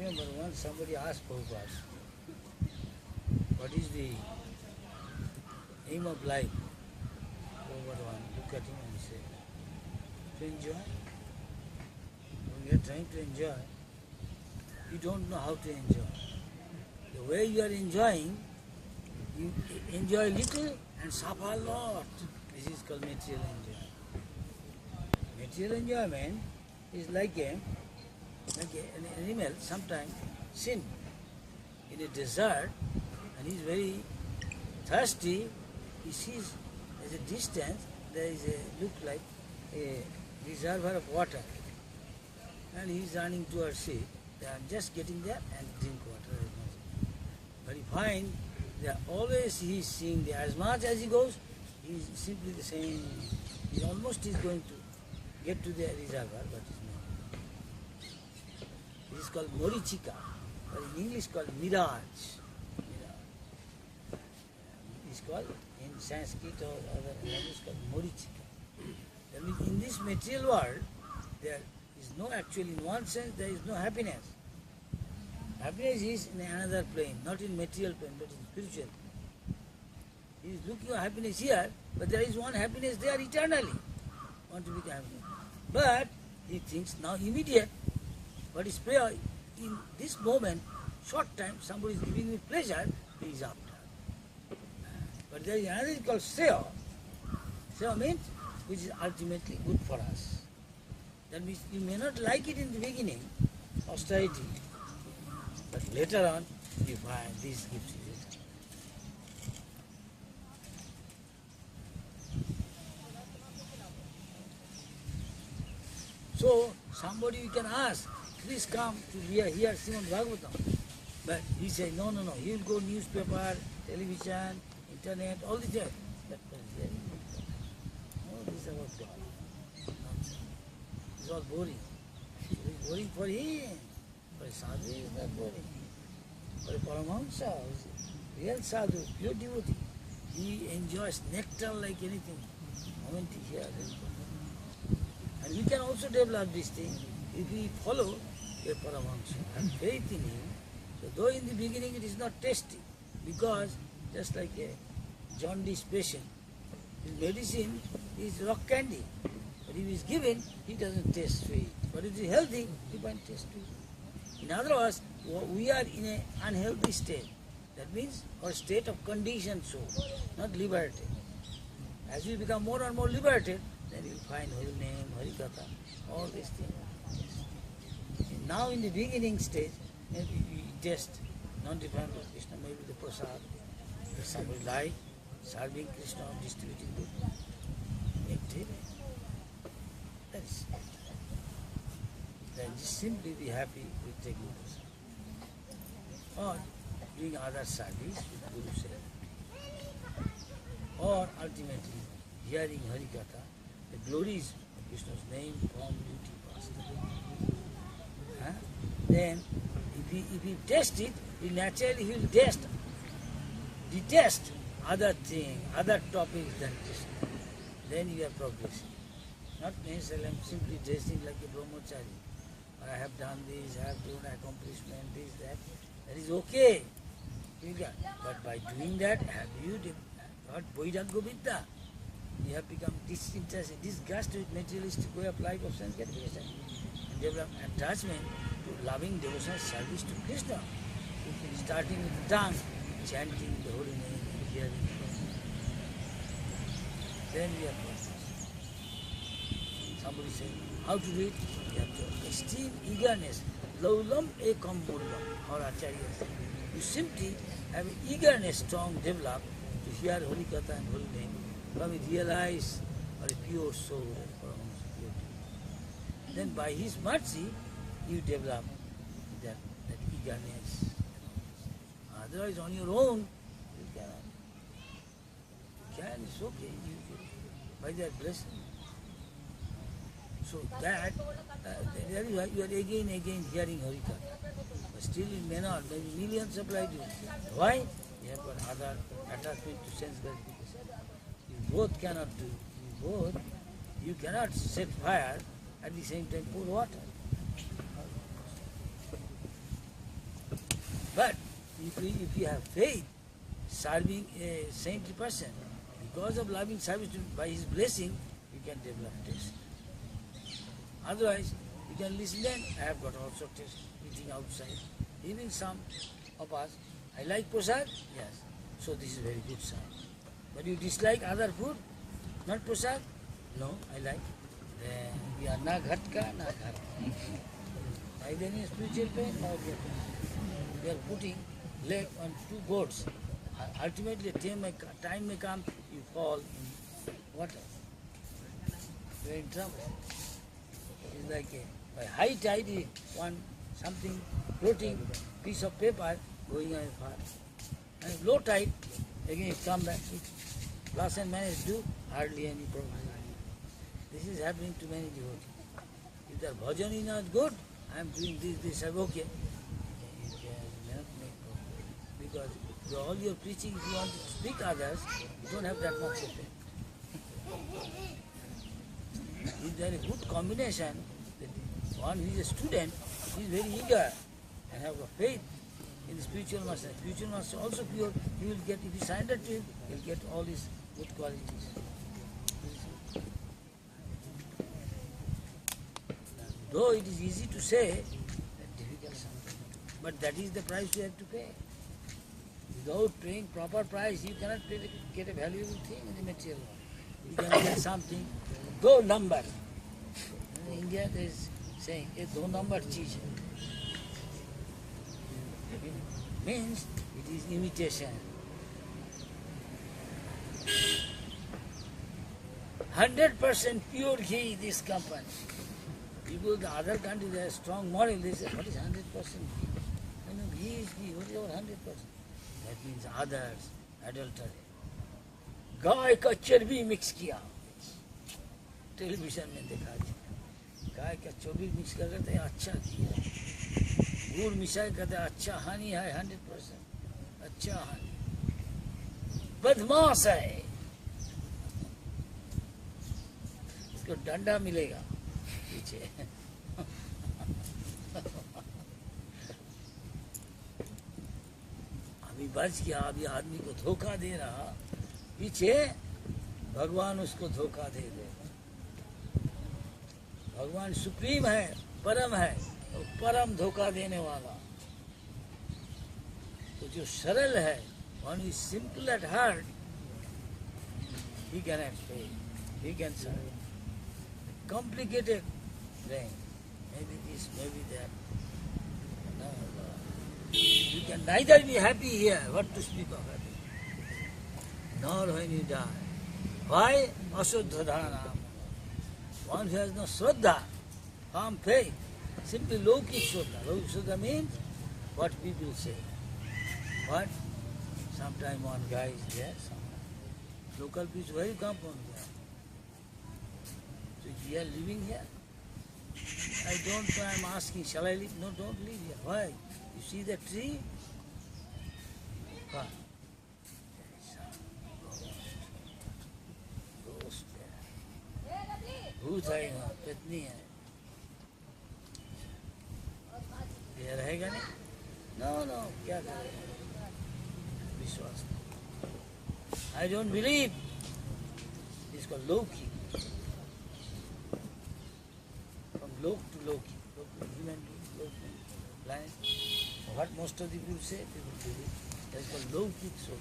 remember once somebody asked Prabhupada, what is the aim of life? Prabhupada one look at him and say, to enjoy. When you are trying to enjoy, you don't know how to enjoy. The way you are enjoying, you enjoy little and suffer a lot. This is called material enjoyment. Material enjoyment is like an animal sometimes sin in a desert and he is very thirsty. He sees at a distance there is a look like a reservoir of water and he is running towards it. They are just getting there and drink water. But he finds that always he is seeing there. As much as he goes, he is simply the same. He almost is going to get to the reservoir, but it's not. It is called Morichika, but in English called mirage. It is called in Sanskrit or other language called Morichika. That means in this material world, there is no actually, in one sense, there is no happiness. Happiness is in another plane, not in material plane, but in spiritual. He is looking for happiness here, but there is one happiness there eternally. Want to become happy. But he thinks now immediate. But his prayer, in this moment, short time, somebody is giving me pleasure, he is after. But there is another thing called Seya. Seya means which is ultimately good for us. That means you may not like it in the beginning, austerity, but later on you find this gives you it. So somebody you can ask, please come to hear Srimad Bhagavatam. But he said, no, he will go newspaper, television, internet, all the time. That was no, this is about God. Nonsense. It's all boring. It is boring for him. For a sadhu is not boring. For a Paramahamsa, real sadhu, pure devotee, he enjoys nectar like anything. The moment he hears it. And we can also develop this thing if we follow a Paramahamsa, have faith in him. So though in the beginning it is not tasty, because just like a jaundice patient, his medicine is rock candy. But if he is given, he doesn't taste sweet. But if he is healthy, he finds taste sweet. In other words, we are in an unhealthy state. That means our state of conditioned soul, not liberated. As we become more and more liberated, then you will find Hari name, Hari Katha, all these things. And now in the beginning stage, maybe we taste non-defined Krishna, maybe the prasad, somebody like serving Krishna, distributing good. Empty. That is. Then just simply be happy with taking this. Or doing other service with Guru Seva. Or ultimately hearing Harikatha, the glories of Krishna's name, form, beauty, past. Then if he taste it, he will detest other things, other topics than Krishna. Then you are progressing. Not necessarily I'm simply dressing like a brahmachari. I have done this, I have done accomplishment, this, that. That is okay. But by doing that, have you got Vairagya Vidya? You have become disinterested, disgusted with materialistic way of life of sense gratification and develop attachment to loving devotional service to Krishna. Starting with the tongue, chanting the holy name and hearing it. Then we are process. Somebody said, how to do it? You have to extreme eagerness. Laulam ekam murlam, our Acharya said. You simply have an eagerness strong developed to hear Holy Katha and Holy Name from a realized or a pure soul. Then by his mercy, you develop that eagerness. Otherwise on your own, you cannot. You can, it's okay. By that blessing. So that, there you are again hearing Harikatha. But still it may not, maybe millions apply to you. Why? You have got other attachment to sense gratification. You both cannot do. You cannot set fire at the same time pour water. But if you have faith, serving a saintly person, because of loving service by his blessing, you can develop taste. Otherwise, you can listen, then I have got also taste eating outside. Even some of us, I like prasad, yes. So this is very good sign. But you dislike other food, not prasad? No, I like. Then we are na ghatka, na ghat. Neither in spiritual pain, nor pain. We are putting leg on two goats. Ultimately, time may come, you fall in water. You are in trouble. It's like by high tide, you want something floating, piece of paper going on far. And low tide, again it come back. Plus and minus do hardly any problem. This is happening to many devotees. If their bhajan is not good, I am doing this, I'm okay. You cannot make problem. Because with all your preaching, if you want to speak others, you don't have that much effect. If there is a good combination, one who is a student is very eager and have a faith in the spiritual master. Spiritual master also pure, he will get, if you surrender to him, he will get all his good qualities. Though it is easy to say, it's difficult something. But that is the price you have to pay. Without paying proper price, you cannot get a valuable thing in the material world. You can get something, though number. In India there is saying, though number cheese. Means it is imitation. 100% pure ghee, this company. People in the other country, they have strong moral, they say, what is 100% ghee? I know ghee is ghee, what is our 100%? That means others, adultery. गाय का चर्बी mix किया television में देखा गाय का चर्बी mix कर कहते हैं अच्छा किया गुड़ मिसाई कहते हैं अच्छा हानि है 100% अच्छा हानि बदमाश है इसको डंडा मिलेगा पीछे अभी बच गया अभी आदमी को धोखा दे रहा पीछे भगवान उसको धोखा दे दे भगवान सुप्रीम है परम है तो परम धोखा देने वाला तो जो सरल है one is simple at heart he can explain he can serve complicated thing maybe this maybe that no, you can neither be happy here what to speak of happy nor when you die. Why? Ashuddha dhana. One who has no shraddha, firm faith, simply lokik shraddha. Lokik shraddha means what people say. But sometime one guy is there, local people very compound there. So we are living here. I don't know, I'm asking, shall I live? No, don't live here. Why? You see the tree? Why? भूत है यहाँ पत्नी है ये रहेगा नहीं no no क्या करेगा विश्वास आई डोंट बिलीव इसको लौकिक फ्रॉम लोक टू लौकिक ह्यूमन लौकिक line what most of the people से पीपल बिलीव दैट्स कॉल्ड लौकिक soul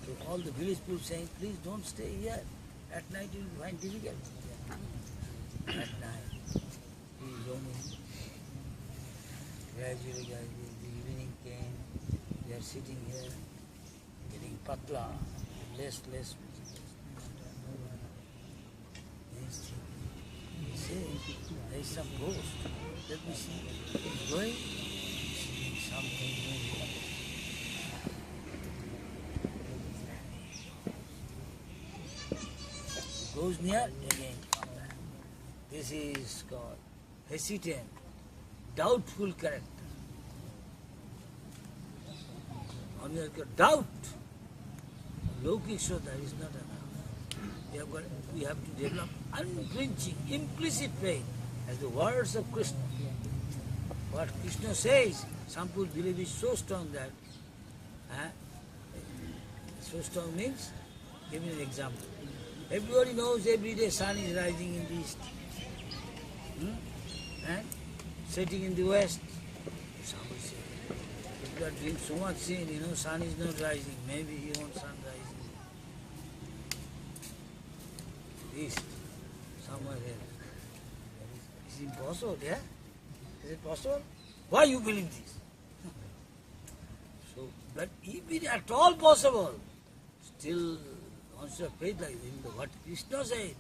so all the village people saying please don't stay here at night you will find difficult at night he is roaming gradually the evening came they are sitting here getting patla less he says there is some ghost let me see he's going something goes near again come back. This is called hesitant, doubtful character. On your doubt, Lokik Shraddha is not enough. We have to develop unflinching, implicit faith as the words of Krishna. what Krishna says, some people believe is so strong that, so strong means, give me an example. Everybody knows every day sun is rising in the east, and setting in the west. Somebody says, people are doing so much sin, sun is not rising, maybe he wants sun rising. East, somewhere else. It's impossible, yeah? Is it possible? Why you believe this? So, but if it at all possible, still one should have faith like this. What Krishna said,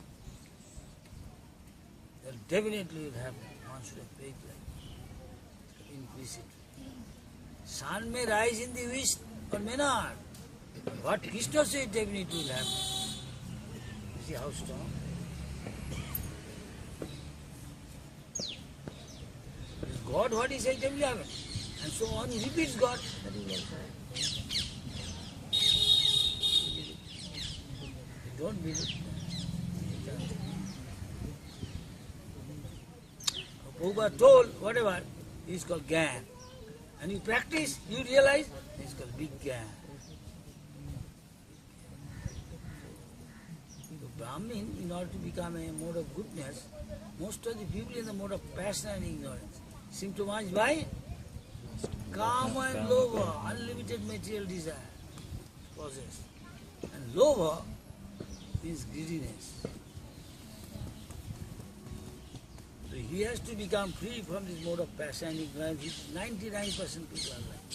that definitely will happen. One should have faith like this. Increase it. Sun may rise in the east or may not. But what Krishna said definitely will happen. You see how strong? God, what he said, then will happen. And so on, he repeats God. That is also. You don't believe. Prabhupada told, whatever, is called Gyan. And you practice, you realize, it's called big Gyan. So Brahmin, in order to become a mode of goodness, most of the people in the mode of passion and ignorance. Symptomized by Kama and Lobha, unlimited material desire, possess. And Lobha means greediness. So he has to become free from this mode of passion and ignorance, which 99% people are like.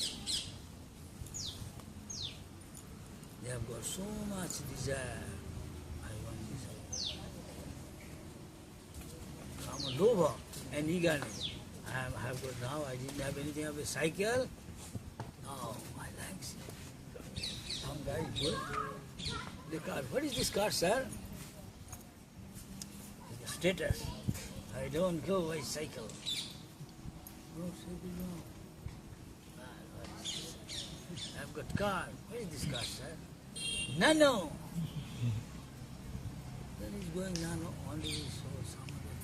They have got so much desire. I want desire. Kama, Lobha and eagerness. I have got now, I didn't have anything of a cycle. Now I like it. Some guy is good. The car, what is this car, sir? The status. I don't go by cycle. No, cycle no. I've got car. What is this car, sir? Nano. Then he's going nano. Only so some other.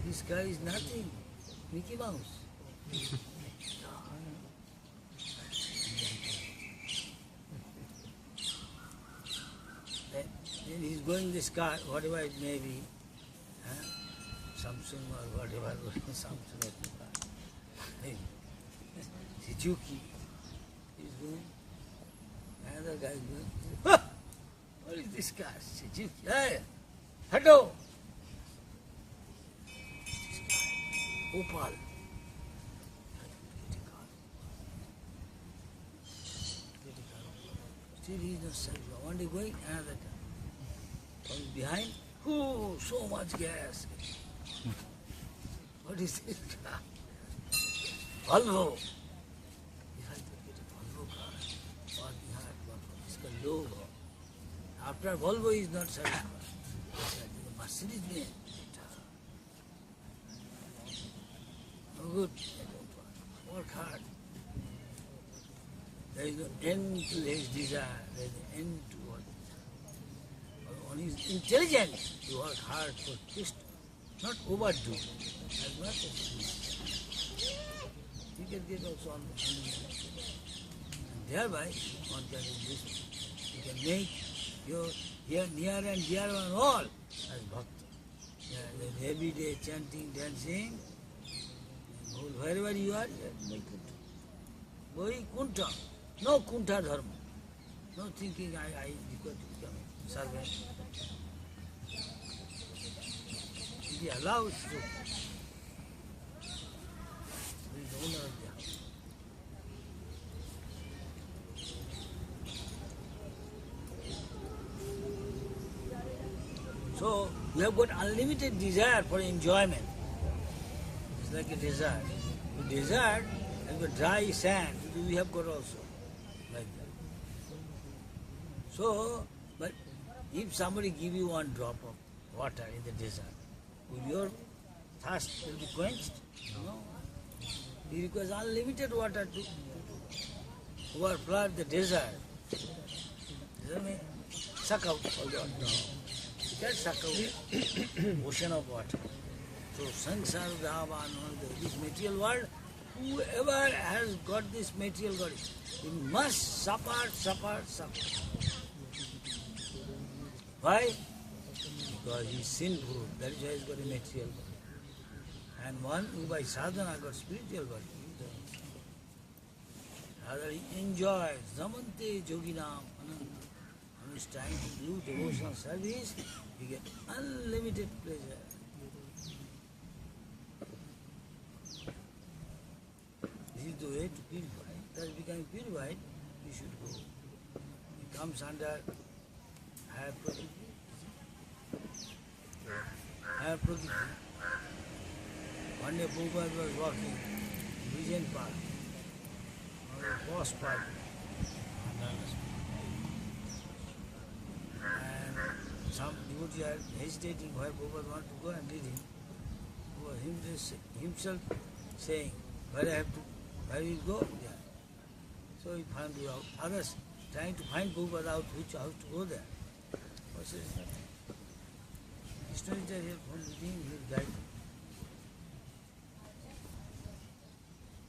This car is nothing. Mickey Mouse. Then he's going this car, whatever it may be, Samsung or whatever, Samsung or car. Suzuki. He's going. Another guy is going. What is this car? Suzuki. Hey, hello. Opal. Still he is not satisfied. One day going, another time. Comes behind, oh, so much gas. What is this car? Volvo. He has to get a Volvo car. What behind Volvo? It's called Volvo. After Volvo is not satisfied. The Mercedes Benz. No good. I don't want. Work hard. There is no end to his desire. There is no end to what. When he is intelligent, he work hard for just not overdo as much as possible. You can get also on the and thereby one can do this. You can make your near and dear one all as bhakti. Yeah, every day chanting, dancing. Wherever you are, Vaikuntha. Vaikuntha. No Kuntha Dharma. No thinking I require to become a servant. If he allows to, he is the owner of the house. So, you have got unlimited desire for enjoyment. It's like a desert. The desert has got dry sand, which we have got also. Like that. So, but if somebody give you one drop of water in the desert, will your thirst will be quenched? No. He requires unlimited water to overflood the desert. Doesn't mean suck out all the water. No. You can't suck out ocean of water. So samsara dhava, this material world whoever has got this material body, he must suffer, suffer, suffer. Why? Because he is sinful, that is why he has got a material body. And one who by sadhana got spiritual body, rather he enjoys Zamante Joginam Ananda. When he is trying to do devotional service, he gets unlimited pleasure. This is the way to purify. Thus becoming purified, you should go. It comes under higher prakriti. Higher prakriti. One day Prabhupada was walking in Vijayan Park, on the post park, and some devotee are hesitating where Prabhupada wanted to go and lead him. Prabhupada himself saying, where you go? Yeah. So he found out. Others trying to find Prabhupada out which house to go there. Krishna is there here from within, he will guide.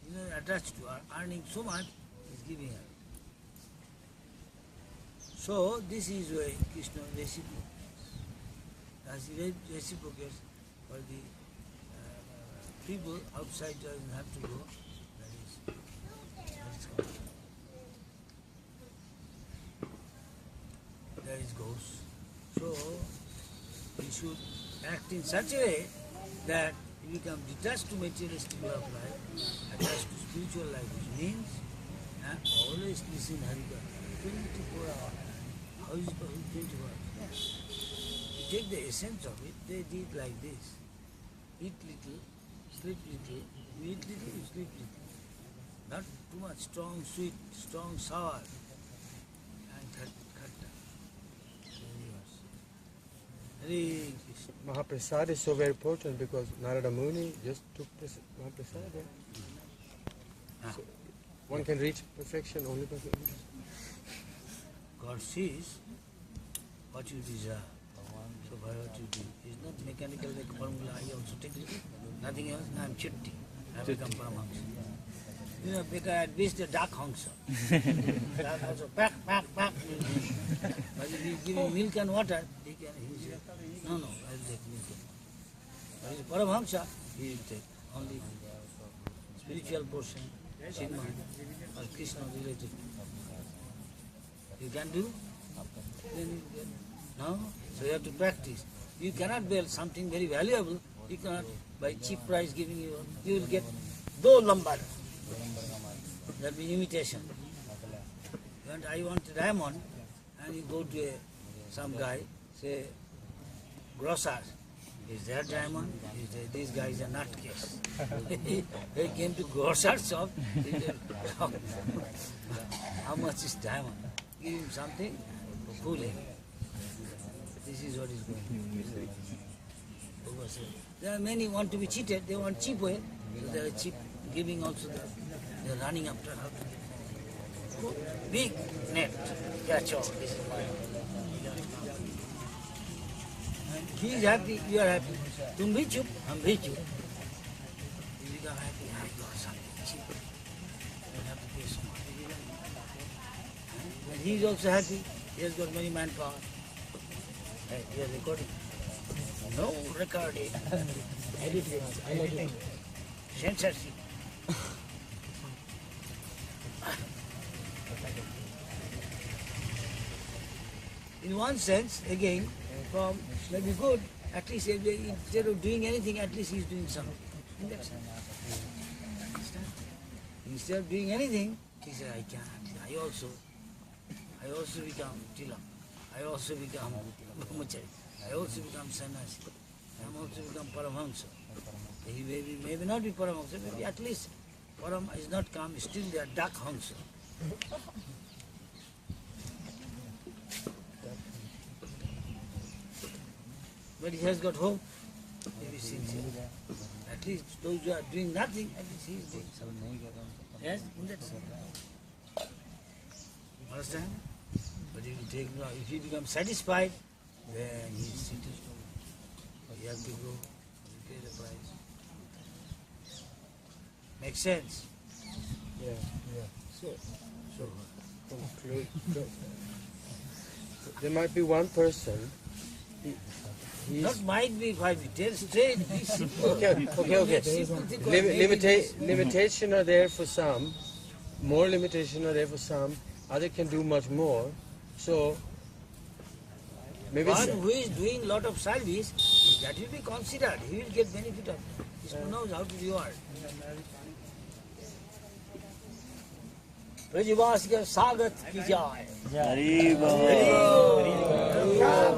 He is attached to her, earning so much, he is giving her. So this is why Krishna reciprocates. As he reciprocates for the people outside doesn't have to go. That is ghost. So we should act in such a way that we become detached to materialistic way of life, attached to spiritual life, which means always listen Harikatha, 24 hours. How is it possible 24 hours? You take the essence of it, they did like this. Eat little, sleep little, you eat little, you sleep little. Not too much strong sweet, strong sour, and khatta. Hare Krishna. Mahaprasad is so very important because Narada Muni just took Mahaprasad. So one can reach perfection only by God sees what you desire. So by what you do. It's not mechanical like formula, I also take it. Nothing else, I am chitti. I become Paramahamsa. You know, because at least the dark hangsa. Dark also pack. But if you give him milk and water, he say, no, I will take milk. But if Paramahamsa, he will take only spiritual portion, Srimad or Krishna related. You can do? Then you get. No? So you have to practice. You cannot build something very valuable. You cannot, by cheap price giving you will get do lambar. That will be imitation. I want a diamond, and you go to some guy, say, grocer, is there diamond? He said, this guy is a nutcase. He came to grocer shop, he said, how much is diamond? Give him something, fool him. This is what is going on. There are many want to be cheated, they want cheap way, so they are cheap giving also. They are running after how to get big net, catch all. This is mine. And he is happy, you are happy. Tum bhi chup, hum bhi chup. You become happy, I got something cheap. You don't have to pay so much. And he is also happy, he has got many manpower. Hey, you are recording. No recording. Editing. Censorship. In one sense, again, from maybe good, at least instead of doing anything, at least he is doing something. In that sense. Understand? Instead of doing anything, he said, I can't. I also become Tilak. I also become Brahmachari. I also become sannyasi. I also become Paramahamsa. He may not be Paramahamsa, maybe at least Param is not come, still they are Dak Hamsa. But he has got hope. He is sincere. At least those who are doing nothing, at least he is doing something. Yes, in that sense. Understand? But if you become satisfied, then he is seated. You have to go, you pay the price. Makes sense. Yeah. So, So, conclude. There might be one person. He's not might be 5 feet. Tell straight. Be simple. okay. Simple thing, maybe Limitation are there for some. More limitation are there for some. Others can do much more. So maybe one who is doing lot of service, that will be considered. He will get benefit of it. He knows how to reward. ब्रजवासी का स्वागत की जाए। हरि बोल।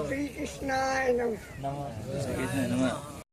श्री कृष्णाय नमः। नमः।